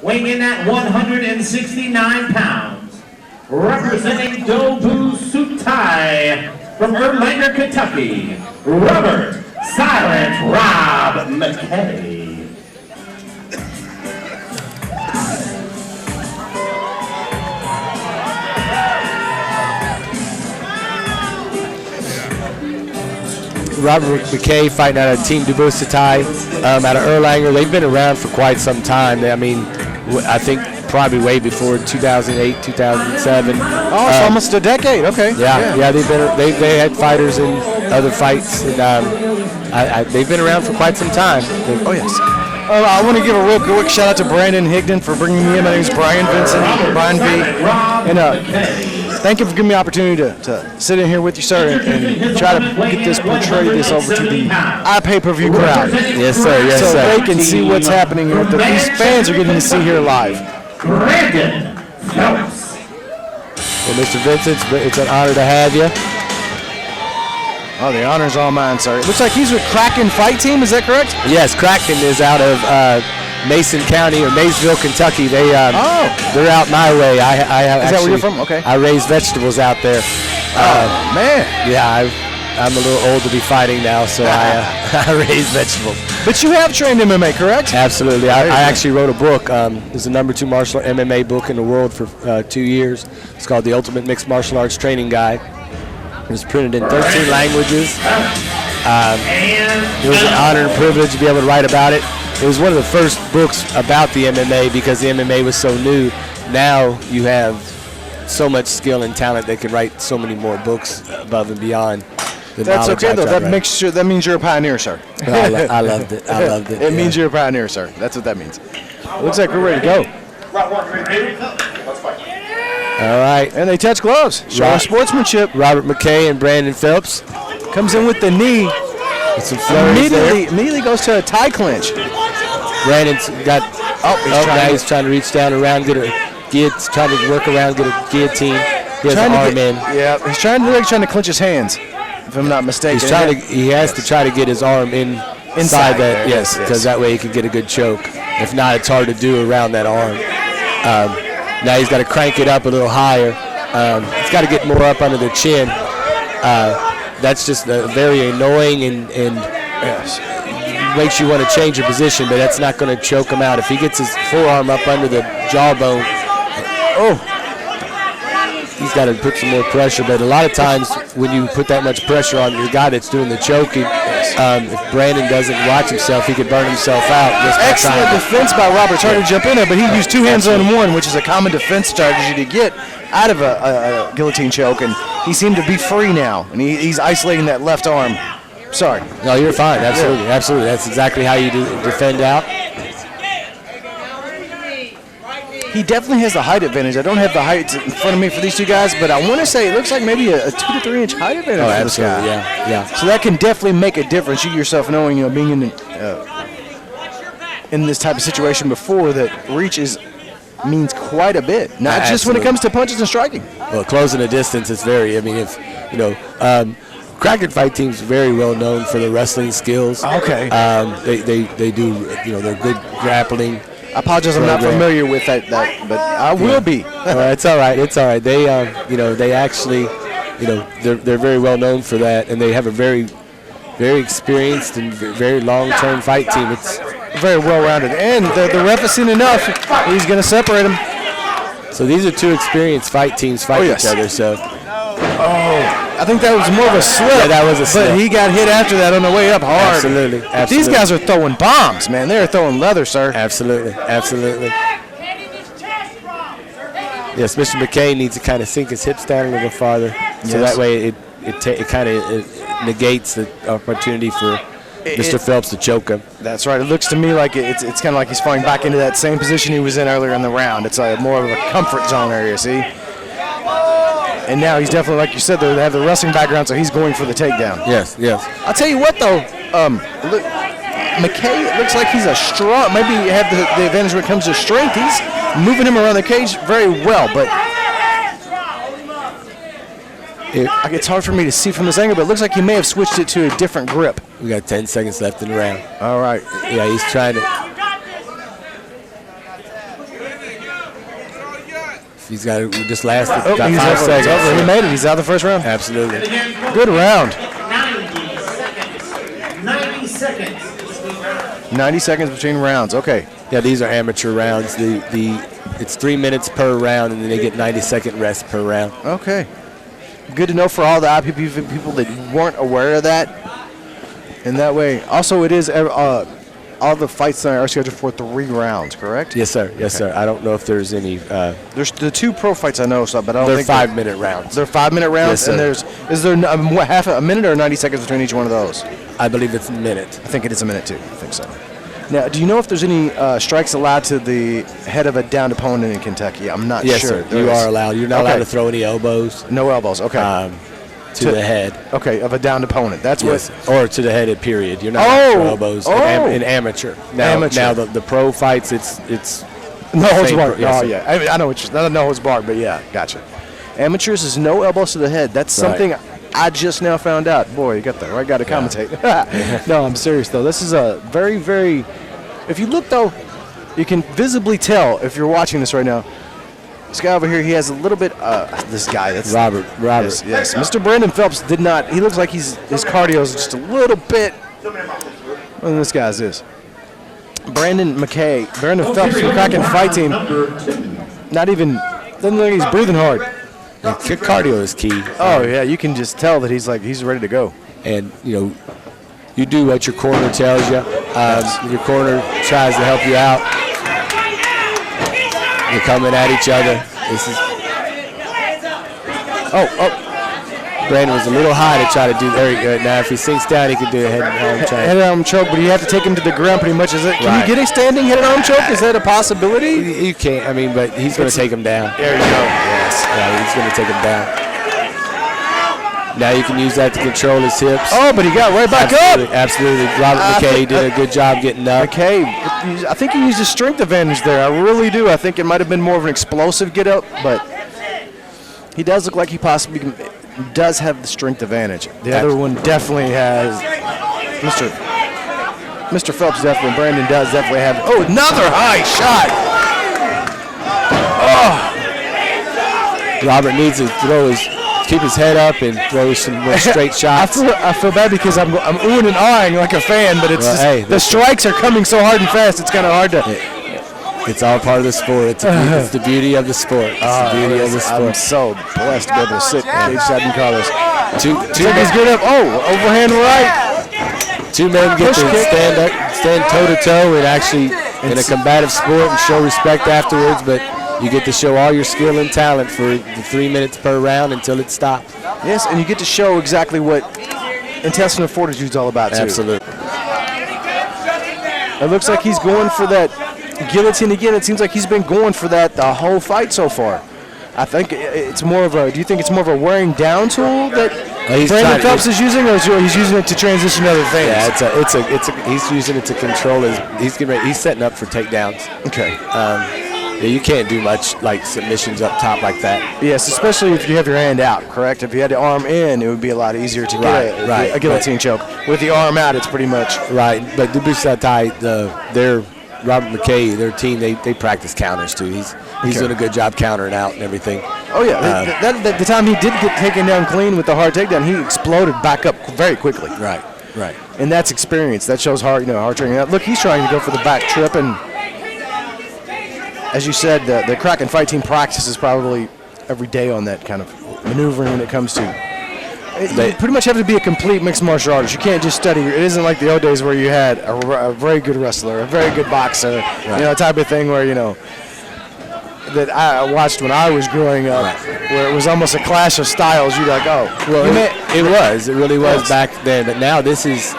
weighing in at 169 pounds, representing Dobusutai from Erlanger, Kentucky, Robert Silent Rob McKay. Robert McKay fighting out of Team Dobusutai out of Erlanger. They've been around for quite some time. I mean, I think probably way before 2008, 2007. Oh, it's almost a decade. Okay. Yeah. They had fighters in other fights, and they've been around for quite some time. Oh yes. I want to give a real quick shout out to Brandon Higdon for bringing me in. My name is Brian Vincent, Brian V. And thank you for giving me the opportunity to sit in here with you, sir, and try to portray this over to the pay-per-view crowd. Yes, sir. Yes, so sir. They can see what's happening here, that these fans are getting to see here live. Kraken, Phelps. Well, Mr. Vincent, it's an honor to have you. Oh, the honor's all mine, sir. It looks like he's with Kraken Fight Team. Is that correct? Yes, Kraken is out of Mason County or Maysville, Kentucky. They're out my way. Is that where you're from? Okay. I raise vegetables out there. Man. Yeah, I'm a little old to be fighting now, so I raise vegetables. But you have trained MMA, correct? Absolutely. I actually wrote a book. It's the #2 martial MMA book in the world for 2 years. It's called The Ultimate Mixed Martial Arts Training Guide. It was printed in 13 languages. It was an honor and privilege to be able to write about it. It was one of the first books about the MMA because the MMA was so new. Now you have so much skill and talent that can write so many more books above and beyond. That's okay though. That means you're a pioneer, sir. I loved it. I loved it. It means you're a pioneer, sir. That's what that means. Looks like we're ready to go. All right. And they touch gloves. Showing sportsmanship. Robert McKay and Brandon Phelps. Comes in with the knee. With some flurries immediately goes to a tie clinch. Brandon's got. He's trying to reach down around, trying to work around, get a guillotine. He has an arm in. Yeah, he's trying to clinch his hands, if I'm not mistaken. He has to try to get his arm inside that. Yes, because that way he can get a good choke. If not, it's hard to do around that arm. Now he's got to crank it up a little higher. He's got to get more up under the chin. That's just very annoying and makes you want to change your position, but that's not going to choke him out. If he gets his forearm up under the jawbone, he's got to put some more pressure. But a lot of times when you put that much pressure on the guy that's doing the choking, if Brandon doesn't watch himself, he could burn himself out. Excellent defense by Robert. It's hard to jump in there, but he used two hands on one, which is a common defense strategy to get out of a guillotine choke, and he seemed to be free now, and he's isolating that left arm. Sorry. No, you're fine. Absolutely. Absolutely. That's exactly how you defend out. He definitely has the height advantage. I don't have the height in front of me for these two guys, but I want to say it looks like maybe a 2 to 3 inch height advantage for this guy. Yeah. So that can definitely make a difference. You yourself knowing, being in this type of situation before, that reach means quite a bit. Not just when it comes to punches and striking. Well, closing the distance is Kraken Fight Team's very well known for their wrestling skills. Okay. They do, they're good grappling. I apologize, I'm not familiar with that, but I will be. It's all right. It's all right. They, they actually, they're very well known for that, and they have a very, very experienced and very long-term fight team. It's very well-rounded, and the ref has seen enough. He's going to separate them. So these are two experienced fight teams fighting each other. So. I think that was more of a slip. Yeah, that was a slip. But he got hit after that on the way up hard. Absolutely. These guys are throwing bombs, man. They're throwing leather, sir. Absolutely. Yes, Mr. McKay needs to kind of sink his hips down a little farther, so that way it kind of negates the opportunity for Mr. Phelps to choke him. That's right. It looks to me like it's kind of like he's falling back into that same position he was in earlier in the round. It's like more of a comfort zone area, see? And now he's definitely, like you said, they have the wrestling background, so he's going for the takedown. Yes. I'll tell you what, though, McKay looks like he's a strong, maybe have the advantage when it comes to strength. He's moving him around the cage very well, but it's hard for me to see from this angle, but it looks like he may have switched it to a different grip. We got 10 seconds left in the round. All right. Yeah, he's trying to. He's got it just lasted Oh, about he's 5 over. seconds. It's over. He made it. He's out of the first round. Absolutely. Good round. 90 seconds. 90 seconds. 90 seconds between rounds. Okay. Yeah, these are amateur rounds. It's 3 minutes per round, and then they get 90-second rest per round. Okay. Good to know for all the IPP people that weren't aware of that. And that way, also it is all the fights that are scheduled for 3 rounds, correct? Yes, sir. Yes, sir. I don't know if there's any. There's the 2 pro fights I know, so, but I don't They're think 5-minute rounds. They're 5-minute rounds, Yes, sir. and is there half a minute or 90 seconds between each one of those? I believe it's a minute. I think it is a minute too. I think so. Now, do you know if there's any strikes allowed to the head of a downed opponent in Kentucky? I'm not Yes, sure. sir. You are allowed. You're not Okay. allowed to throw any elbows No elbows. Okay. to the head. Okay, of a downed opponent. That's Yes, what. or to the head at period. You're not allowed to throw elbows in amateur. Now, Amateur. now the pro fights, it's No holds Same barred. pro- yes, Oh sir. yeah, I know what you're. No holds barred, but yeah, gotcha. Amateurs is no elbows to the head. That's something I just now found out. Boy, you got the right guy to commentate. No, I'm serious though. This is a very, very. If you look though, you can visibly tell if you're watching this right now. This guy over here, he has a little bit. This guy, that's Robert. Yes. Mr. Brandon Phelps did not. He looks like his cardio is just a little bit. Well, this guy's is. Brandon Phelps from Kraken Fight Team. Not even. Doesn't look like he's breathing hard. Your cardio is key. Oh yeah, you can just tell that he's ready to go. And you do what your corner tells you. Your corner tries to help you out. You're coming at each other. This is. Brandon was a little high to try to do very good. Now, if he sinks down, he can do a head and arm choke. Head and arm choke, but you have to take him to the ground pretty much. Is it? Can you get a standing head and arm choke? Is that a possibility? You can't. I mean, but he's going to take him down. There you go. Yes. Yeah, he's going to take him down. Now you can use that to control his hips. Oh, but he got right back Absolutely, up. Absolutely. Robert McKay did a good job getting up. McKay, I think he used his strength advantage there. I really do. I think it might have been more of an explosive get up, but he does look like he possibly does have the strength advantage. The other one definitely has. Mr. Phelps definitely, Brandon does definitely have. Oh, another high shot. Robert needs to keep his head up and throw some more straight shots. I feel bad because I'm oohing and ahhing like a fan, but it's the strikes are coming so hard and fast. It's kind of hard to. It's all part of the sport. It's the beauty of the sport. It's the beauty of the sport. I'm so blessed to be able to sit stateside in colors. Two He's good up. Oh, overhand right. 2 men get to stand toe to toe and actually in a combative sport and show respect afterwards, but you get to show all your skill and talent for the 3 minutes per round until it stops. Yes, and you get to show exactly what intestinal fortitude is all about, too. Absolutely. It looks like he's going for that guillotine again. It seems like he's been going for that the whole fight so far. I think it's more of a. Do you think it's more of a wearing down tool that Brandon Phelps is using, or he's using it to transition to other things? Yeah, he's using it to control his. He's setting up for takedowns. Okay. Yeah, you can't do much like submissions up top like that. Yes, especially if you have your hand out, correct? If you had the arm in, it would be a lot easier to get a guillotine choke. With the arm out, it's pretty much. Right, but Dobusutai, Robert McKay, their team, they practice counters too. He's doing a good job countering out and everything. Oh yeah, the time he did get taken down clean with the hard takedown, he exploded back up very quickly. Right. And that's experience. That shows hard training. Look, he's trying to go for the back trip, and as you said, the Kraken Fight Team practices probably every day on that kind of maneuvering when it comes to. You pretty much have to be a complete mixed martial artist. You can't just study. It isn't like the old days where you had a very good wrestler, a very good boxer, type of thing where, that I watched when I was growing up, where it was almost a clash of styles. You're like, oh. Well, it really was back then. But now this is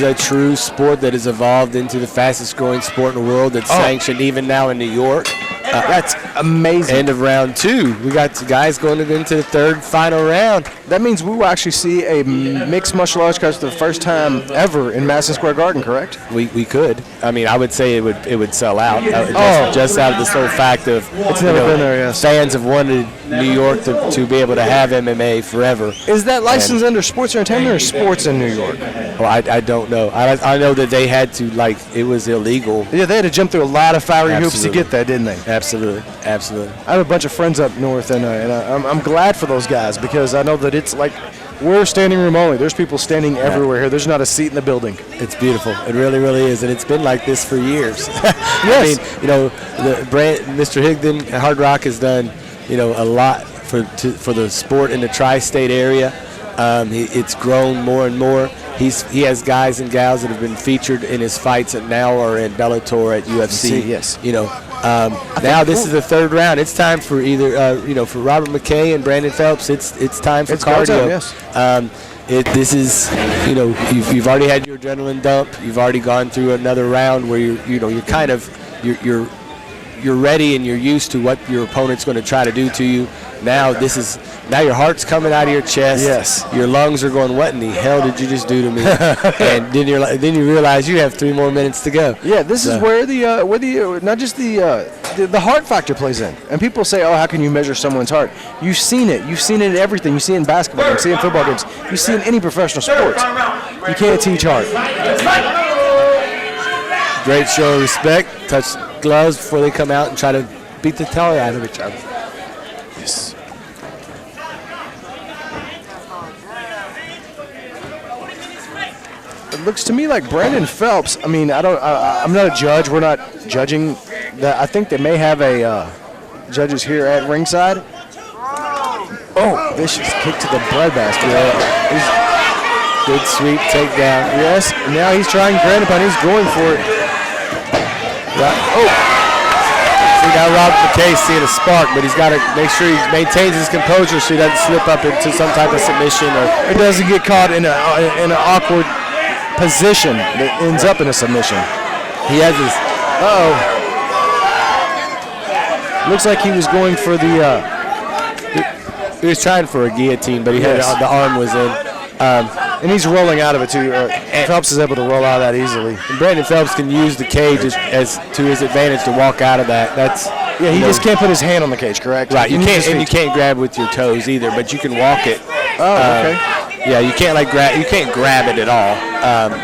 a true sport that has evolved into the fastest growing sport in the world that's sanctioned even now in New York. That's amazing. End of round 2. We got guys going into the third final round. That means we will actually see a mixed martial arts card for the first time ever in Madison Square Garden, correct? We could. I mean, I would say it would sell out. Just out of the sole fact of it's never been there. Yes. Fans have wanted New York to be able to have MMA forever. Is that licensed under Sports Entertainment or Sports in New York? Well, I don't know. I know that they had to, like, it was illegal. Yeah, they had to jump through a lot of fiery hoops to get that, didn't they? Absolutely. I have a bunch of friends up north, and I'm glad for those guys because I know that it's like we're standing room only. There's people standing everywhere here. There's not a seat in the building. It's beautiful. It really, really is, and it's been like this for years. Yes. I mean, Mr. Higdon at Hard Rock has done, a lot for the sport in the tri-state area. It's grown more and more. He has guys and gals that have been featured in his fights and now are in Bellator at UFC. Yes. Now this is the third round. It's time for either for Robert McKay and Brandon Phelps. It's time for cardio. Time, yes. This is you've already had your adrenaline dump. You've already gone through another round where you're ready and you're used to what your opponent's going to try to do to you. Now your heart's coming out of your chest. Yes. Your lungs are going, what in the hell did you just do to me? And then you realize you have 3 more minutes to go. Yeah, this is where not just the heart factor plays in. And people say, oh, how can you measure someone's heart? You've seen it. You've seen it in everything. You see it in basketball games, you see it in football games. You see it in any professional sport. You can't teach heart. Great show of respect. Touch gloves before they come out and try to beat the hell out of each other. Yes. It looks to me like Brandon Phelps. I mean, I'm not a judge. We're not judging. I think they may have a judges here at ringside. Oh, vicious kick to the breadbasket. Good sweep takedown. Yes. And now he's trying Brandon, but he's going for it. See, now Robert McKay seeing a spark, but he's got to make sure he maintains his composure so he doesn't slip up into some type of submission or it doesn't get caught in an awkward position that ends up in a submission. He has his. Looks like he was going for the. He was trying for a guillotine, but he had the arm was in. And he's rolling out of it too. Phelps is able to roll out of that easily. And Brandon Phelps can use the cage as to his advantage to walk out of that. He just can't put his hand on the cage, correct? Right. You can't grab with your toes either, but you can walk it. Oh, okay. Yeah, you can't grab it at all.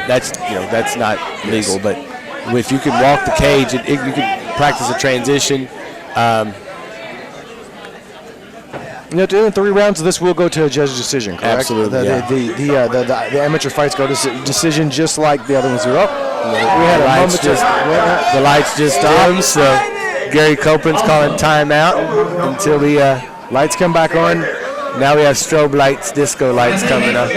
That's not legal. But if you can walk the cage, you can practice a transition. In 3 rounds of this will go to a judge's decision, correct? Absolutely. The amateur fights go to decision just like the other ones do. We had the lights just dimmed, so Gary Copeland's calling timeout until the lights come back on. Now we have strobe lights, disco lights coming up.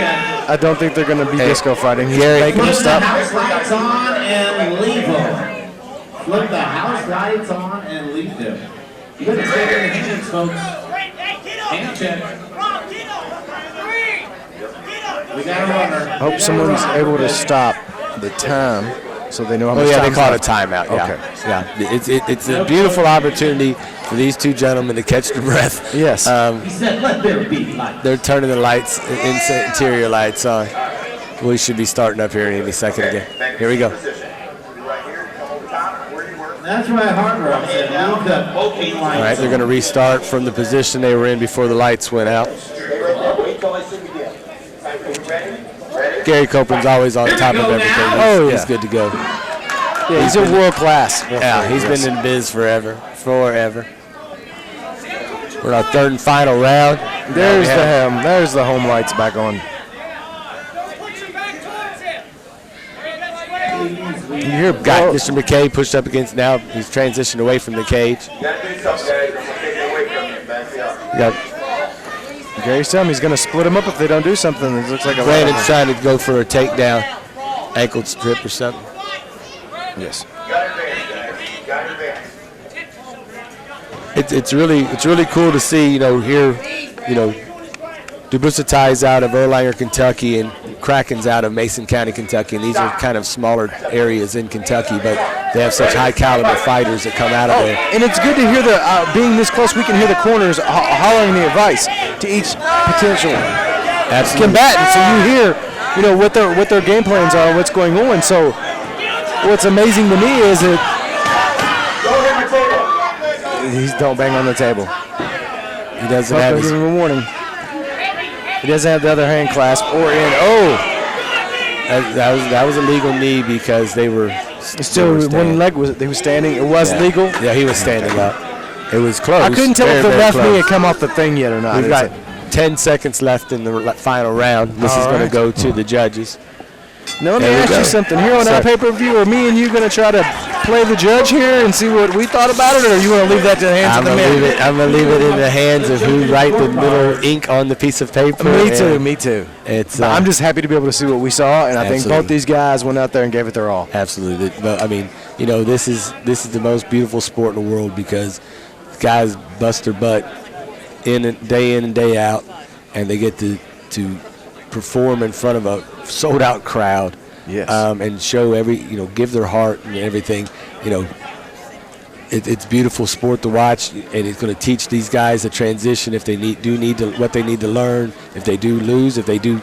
I don't think they're going to be disco fighting. Gary, Flip the house lights on and leave them. Flip the house lights on and leave them. You got to stay in the hands, folks. Hand check. We got a runner. Hope someone's able to stop the time so they know how much time. They call it a timeout. Okay. Yeah. It's a beautiful opportunity for these two gentlemen to catch their breath. Yes. He said, let there be light. They're turning the lights, interior lights on. We should be starting up here any second again. Here we go. That's right, Hardrock said, leave the poking lights. All right, they're going to restart from the position they were in before the lights went out. Gary Copeland's always on top of everything. He's good to go. Yeah, he's a world class. Yeah, he's been in biz forever. We're in our 3rd and final round. There's the home lights back on. You hear got Mr. McKay pushed up against now. He's transitioned away from the cage. Gary's telling me he's going to split him up if they don't do something. It looks like Brandon's trying to go for a takedown, ankle strip or something. Yes. It's really cool to see here Dobusutai's out of Erlanger, Kentucky, and Kraken's out of Mason County, Kentucky, and these are kind of smaller areas in Kentucky, but they have such high caliber fighters that come out of there. And it's good to hear being this close, we can hear the corners hollering the advice to each potential combatants, so you hear, what their game plans are, what's going on. So what's amazing to me is that don't bang on the table. He doesn't have give him a warning. He doesn't have the other hand clasp or in. That was a legal knee because they were still one leg was standing. It was legal. Yeah, he was standing up. It was close. I couldn't tell if the left knee had come off the thing yet or not. We've got 10 seconds left in the final round. This is going to go to the judges. Now let me ask you something. Here on our pay-per-view, are me and you going to try to play the judge here and see what we thought about it, or are you going to leave that to the hands of the man? I'm going to leave it in the hands of who write the little ink on the piece of paper. Me too. I'm just happy to be able to see what we saw, and I think both these guys went out there and gave it their all. Absolutely. But, I mean, this is the most beautiful sport in the world because guys bust their butt in and day out, and they get to perform in front of a sold-out crowd. Yes. And show give their heart and everything. It's beautiful sport to watch, and it's going to teach these guys a transition if they need to what they need to learn. If they do lose, if they do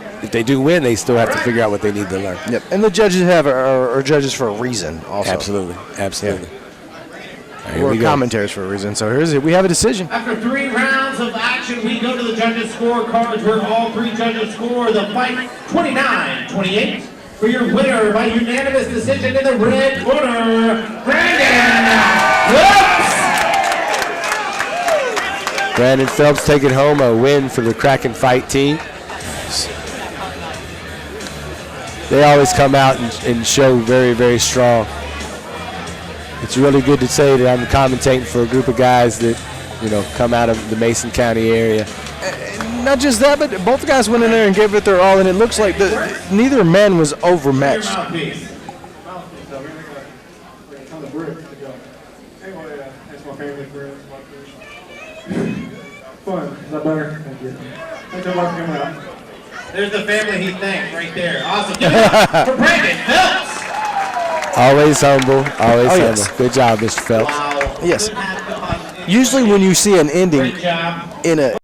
win, they still have to figure out what they need to learn. Yep. And the judges are judges for a reason, also. Absolutely. Yeah. We're commentators for a reason. So we have a decision. After 3 rounds of action, we go to the judges' scorecards where all 3 judges score the fight 29-28. For your winner by unanimous decision in the red corner, Brandon Phelps. Brandon Phelps taking home a win for the Kraken fight team. They always come out and show very, very strong. It's really good to say that I'm commentating for a group of guys that, come out of the Mason County area. Not just that, but both guys went in there and gave it their all, and it looks like neither man was overmatched. There's the family he thanked right there. Awesome. Give it up for Brandon Phelps. Always humble. Humble. Yes. Good job, Mr. Phelps. Wow. Yes. Usually when you see an ending in a